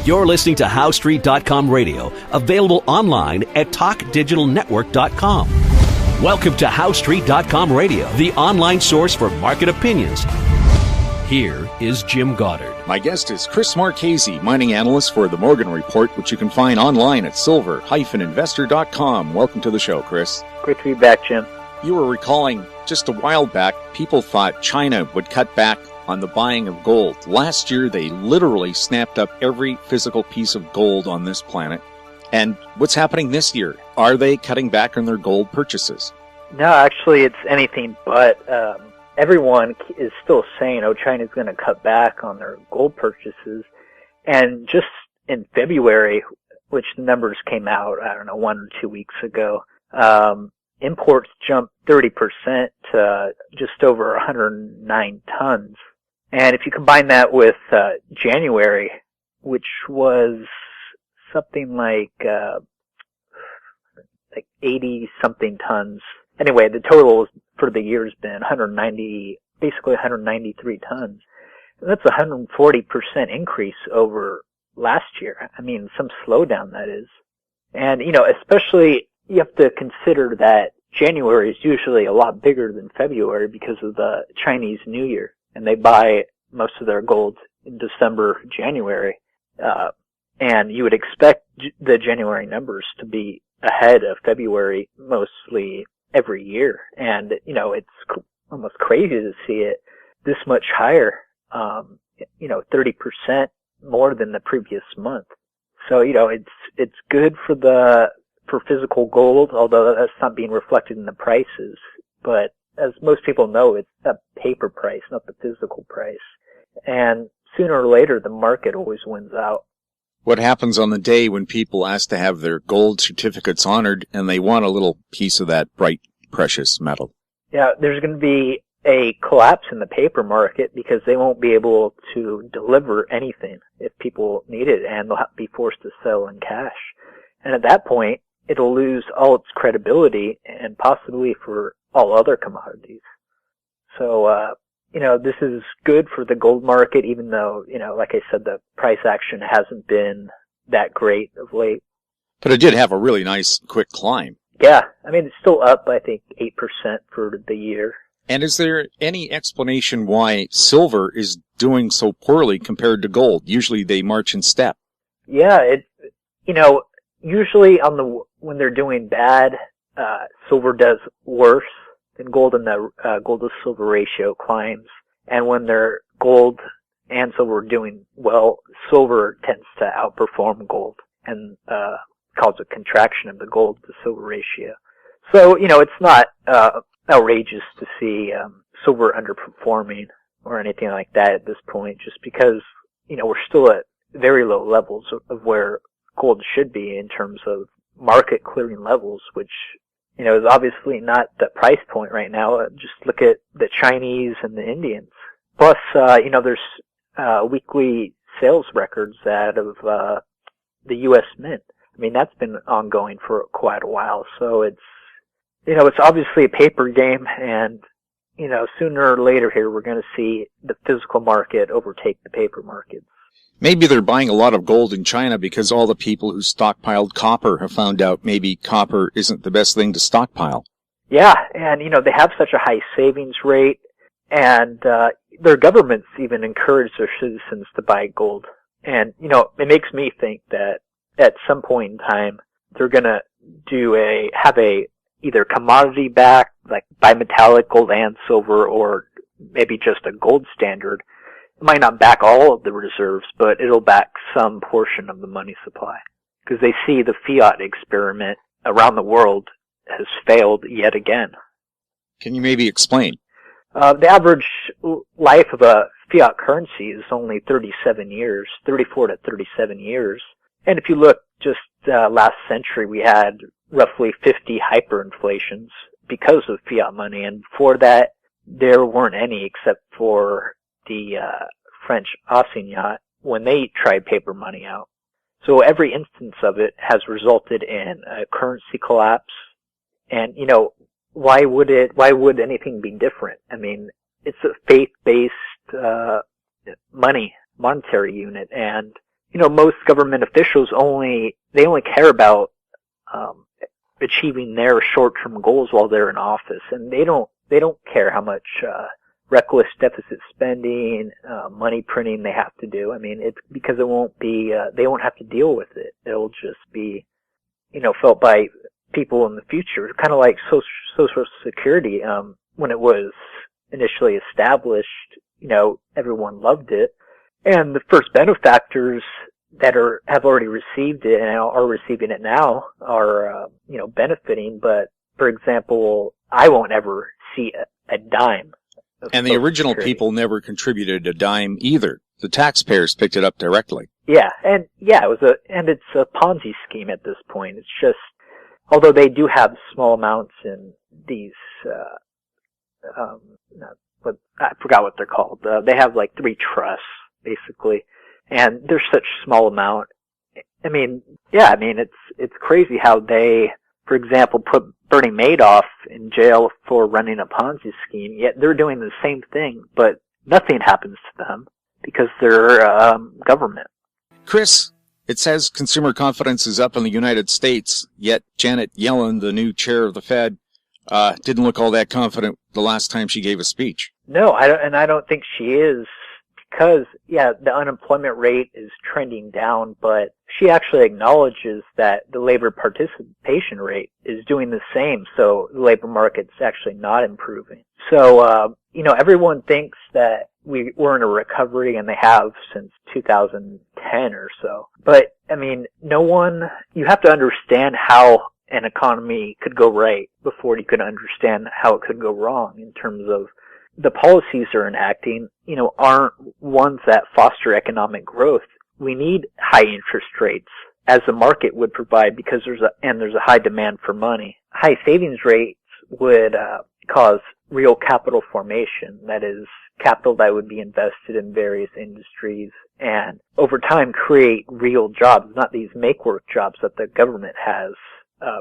You're listening to HowStreet.com radio, available online at TalkDigitalNetwork.com. Welcome to HowStreet.com radio, the online source for market opinions. Here is Jim Goddard. My guest is Chris Marchese, mining analyst for the Morgan Report, which you can find online at silver-investor.com. Welcome to the show, Chris. Great to be back, Jim. You were recalling just a while back, people thought China would cut back on the buying of gold. Last year, they literally snapped up every physical piece of gold on this planet. And what's happening this year? Are they cutting back on their gold purchases? No, actually, it's anything but. Everyone is still saying, China's going to cut back on their gold purchases. And just in February, which the numbers came out, 1 or 2 weeks ago, imports jumped 30% to just over 109 tons. And if you combine that with January, which was something like 80-something tons. Anyway, the total for the year has been 193 tons. And that's a 140% increase over last year. I mean, some slowdown, that is. And, especially you have to consider that January is usually a lot bigger than February because of the Chinese New Year. And they buy most of their gold in December, January. And you would expect the January numbers to be ahead of February mostly every year. And, it's almost crazy to see it this much higher, 30% more than the previous month. So, it's good for physical gold, although that's not being reflected in the prices. But as most people know, it's a paper price, not the physical price. And sooner or later, the market always wins out. What happens on the day when people ask to have their gold certificates honored and they want a little piece of that bright, precious metal? Yeah, there's going to be a collapse in the paper market because they won't be able to deliver anything if people need it, and they'll have to be forced to sell in cash. And at that point, it'll lose all its credibility and possibly for all other commodities. So, this is good for the gold market, even though, like I said, the price action hasn't been that great of late. But it did have a really nice, quick climb. Yeah. I mean, it's still up, I think, 8% for the year. And is there any explanation why silver is doing so poorly compared to gold? Usually they march in step. Yeah, usually when they're doing bad, silver does worse than gold, and the gold to silver ratio climbs. And when they're gold and silver doing well, silver tends to outperform gold and cause a contraction of the gold to silver ratio. So, it's not outrageous to see silver underperforming or anything like that at this point, just because, we're still at very low levels of where gold should be in terms of market clearing levels, which, is obviously not the price point right now. Just look at the Chinese and the Indians. Plus, there's weekly sales records out of the U.S. Mint. I mean, that's been ongoing for quite a while. So it's obviously a paper game, and, sooner or later here we're going to see the physical market overtake the paper market. Maybe they're buying a lot of gold in China because all the people who stockpiled copper have found out maybe copper isn't the best thing to stockpile. Yeah, and, they have such a high savings rate, and their governments even encourage their citizens to buy gold. And, it makes me think that at some point in time, they're going to have a either commodity backed, like bimetallic gold and silver, or maybe just a gold standard. It might not back all of the reserves, but it'll back some portion of the money supply. Because they see the fiat experiment around the world has failed yet again. Can you maybe explain? The average life of a fiat currency is only 34 to 37 years. And if you look just last century, we had roughly 50 hyperinflations because of fiat money. And before that, there weren't any except for the French assignat when they tried paper money out. So every instance of it has resulted in a currency collapse. And, why would anything be different? I mean, it's a faith-based monetary unit, and most government officials only care about achieving their short-term goals while they're in office, and they don't care how much reckless deficit spending, money printing they have to do. I mean, it's because it won't be, they won't have to deal with it. It'll just be, felt by people in the future. Kind of like Social Security, when it was initially established, everyone loved it. And the first benefactors that have already received it and are receiving it now are, benefiting. But, for example, I won't ever see a dime. And the original people never contributed a dime either. The taxpayers picked it up directly. Yeah, it's a Ponzi scheme at this point. It's just, although they do have small amounts in these, I forgot what they're called. They have like 3 trusts, basically, and they're such small amount. It's crazy how they, for example, put Bernie Madoff in jail for running a Ponzi scheme, yet they're doing the same thing, but nothing happens to them because they're government. Chris, it says consumer confidence is up in the United States, yet Janet Yellen, the new chair of the Fed, didn't look all that confident the last time she gave a speech. No, I don't think she is, because, the unemployment rate is trending down, but she actually acknowledges that the labor participation rate is doing the same, so the labor market's actually not improving. So, everyone thinks that we're in a recovery, and they have since 2010 or so. But, you have to understand how an economy could go right before you could understand how it could go wrong in terms of the policies they're enacting, aren't ones that foster economic growth. We need high interest rates, as the market would provide, because there's a high demand for money. High savings rates would cause real capital formation, that is, capital that would be invested in various industries, and over time create real jobs, not these make-work jobs that the government has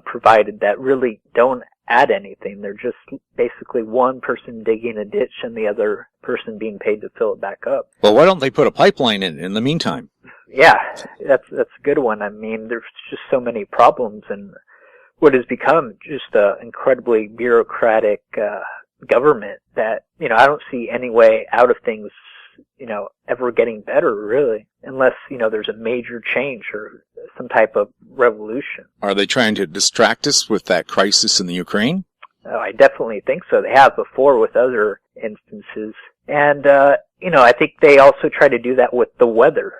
provided that really don't add anything. They're just basically one person digging a ditch and the other person being paid to fill it back up. Well, why don't they put a pipeline in the meantime? Yeah, that's a good one. There's just so many problems, and what has become just an incredibly bureaucratic government that, I don't see any way out of things, ever getting better, really, unless, there's a major change or some type of revolution. Are they trying to distract us with that crisis in the Ukraine? Oh, I definitely think so. They have before with other instances. And, I think they also try to do that with the weather.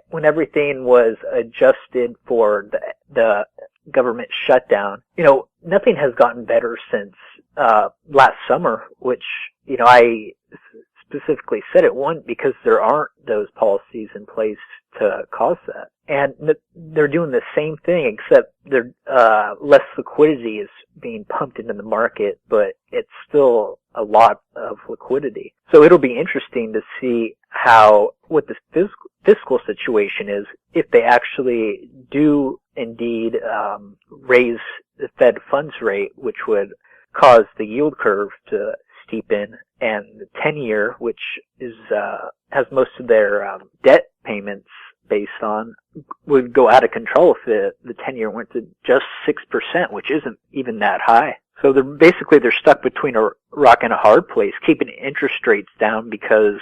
When everything was adjusted for the government shutdown, nothing has gotten better since last summer, which, I specifically said it wouldn't, because there aren't those policies in place to cause that. And they're doing the same thing, except less liquidity is being pumped into the market, but it's still a lot of liquidity. So it'll be interesting to see what the fiscal situation is, if they actually do indeed raise the Fed funds rate, which would cause the yield curve to steepen, and the 10-year, which is has most of their debt payments based on, would go out of control if the 10-year went to just 6%, which isn't even that high. So they're stuck between a rock and a hard place, keeping interest rates down, because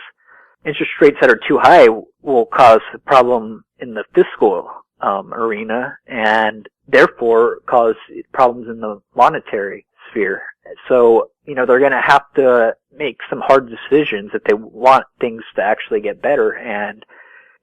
interest rates that are too high will cause a problem in the fiscal arena, and therefore cause problems in the monetary sphere. So, they're going to have to make some hard decisions if they want things to actually get better, and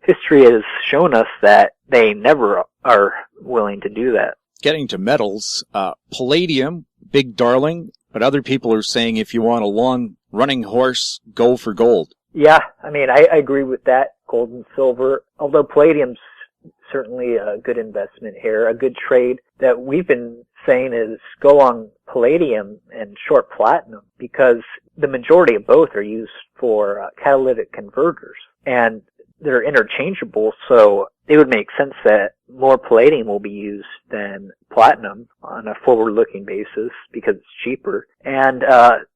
history has shown us that they never are willing to do that. Getting to metals, palladium, big darling, but other people are saying if you want a long running horse, go for gold. Yeah, I agree with that, gold and silver, although palladium's certainly a good investment here, a good trade. That we've been saying is go long palladium and short platinum, because the majority of both are used for catalytic converters, and they're interchangeable, so it would make sense that more palladium will be used than platinum on a forward-looking basis because it's cheaper. And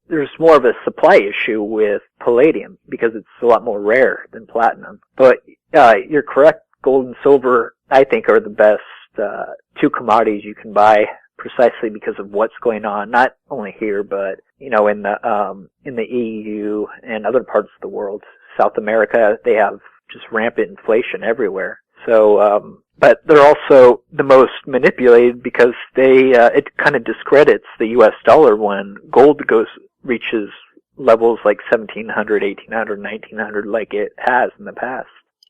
there's more of a supply issue with palladium because it's a lot more rare than platinum. But you're correct gold and silver, I think, are the best two commodities you can buy, precisely because of what's going on, not only here, but in the EU and other parts of the world. South America, they have just rampant inflation everywhere. So, but they're also the most manipulated because it kind of discredits the U.S. dollar when gold reaches levels like 1700, 1800, 1900 like it has in the past.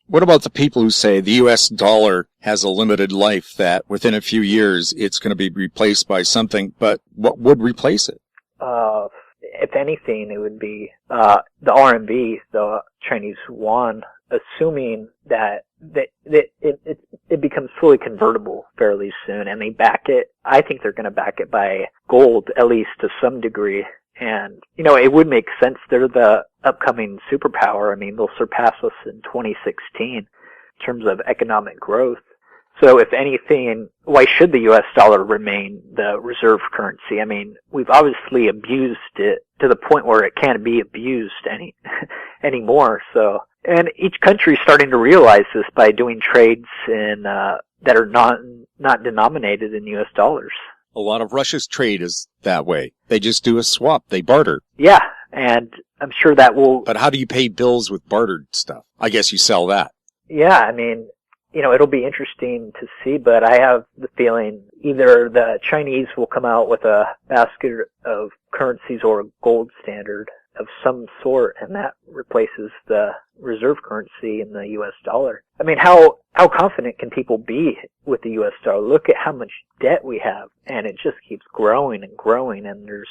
What about the people who say the U.S. dollar has a limited life, that within a few years it's going to be replaced by something, but what would replace it? If anything, it would be the RMB, the Chinese yuan, assuming that it becomes fully convertible fairly soon, and they back it. I think they're going to back it by gold, at least to some degree. And, it would make sense. They're the upcoming superpower. I mean, they'll surpass us in 2016 in terms of economic growth. So if anything, why should the U.S. dollar remain the reserve currency? I mean, we've obviously abused it to the point where it can't be abused anymore. So, and each country is starting to realize this by doing trades that are not denominated in U.S. dollars. A lot of Russia's trade is that way. They just do a swap. They barter. Yeah, and I'm sure that will... But how do you pay bills with bartered stuff? I guess you sell that. Yeah, I mean, it'll be interesting to see, but I have the feeling either the Chinese will come out with a basket of currencies or a gold standard of some sort, and that replaces the reserve currency in the U.S. dollar. I mean, how confident can people be with the U.S. dollar? Look at how much debt we have, and it just keeps growing and growing, and there's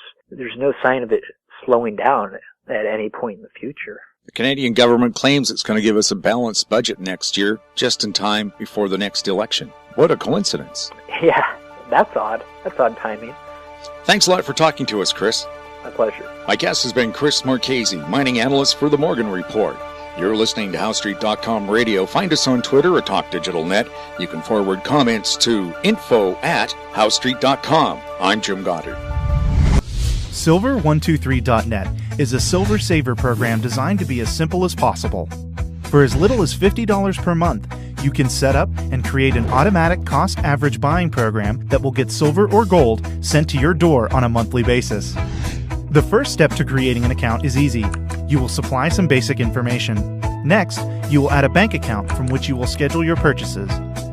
no sign of it slowing down at any point in the future. The Canadian government claims it's going to give us a balanced budget next year, just in time before the next election. What a coincidence. Yeah, that's odd. That's odd timing. Thanks a lot for talking to us, Chris. My pleasure. My guest has been Chris Marchese, mining analyst for the Morgan Report. You're listening to HowStreet.com radio. Find us on Twitter at TalkDigitalNet. You can forward comments to info@HowStreet.com. I'm Jim Goddard. Silver123.net is a silver saver program designed to be as simple as possible. For as little as $50 per month, you can set up and create an automatic cost average buying program that will get silver or gold sent to your door on a monthly basis. The first step to creating an account is easy. You will supply some basic information. Next, you will add a bank account from which you will schedule your purchases.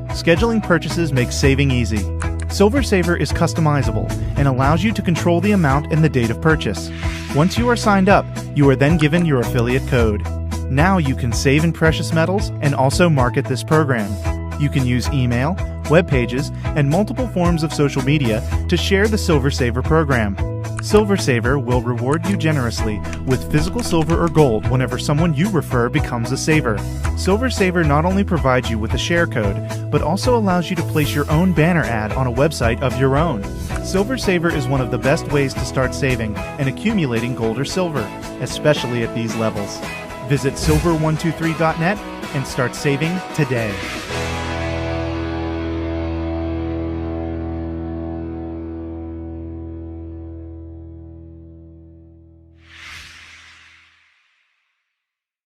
Scheduling purchases makes saving easy. Silver Saver is customizable and allows you to control the amount and the date of purchase. Once you are signed up, you are then given your affiliate code. Now you can save in precious metals and also market this program. You can use email, web pages, and multiple forms of social media to share the Silver Saver program. Silver Saver will reward you generously with physical silver or gold whenever someone you refer becomes a saver. Silver Saver not only provides you with a share code, but also allows you to place your own banner ad on a website of your own. Silver Saver is one of the best ways to start saving and accumulating gold or silver, especially at these levels. Visit silver123.net and start saving today.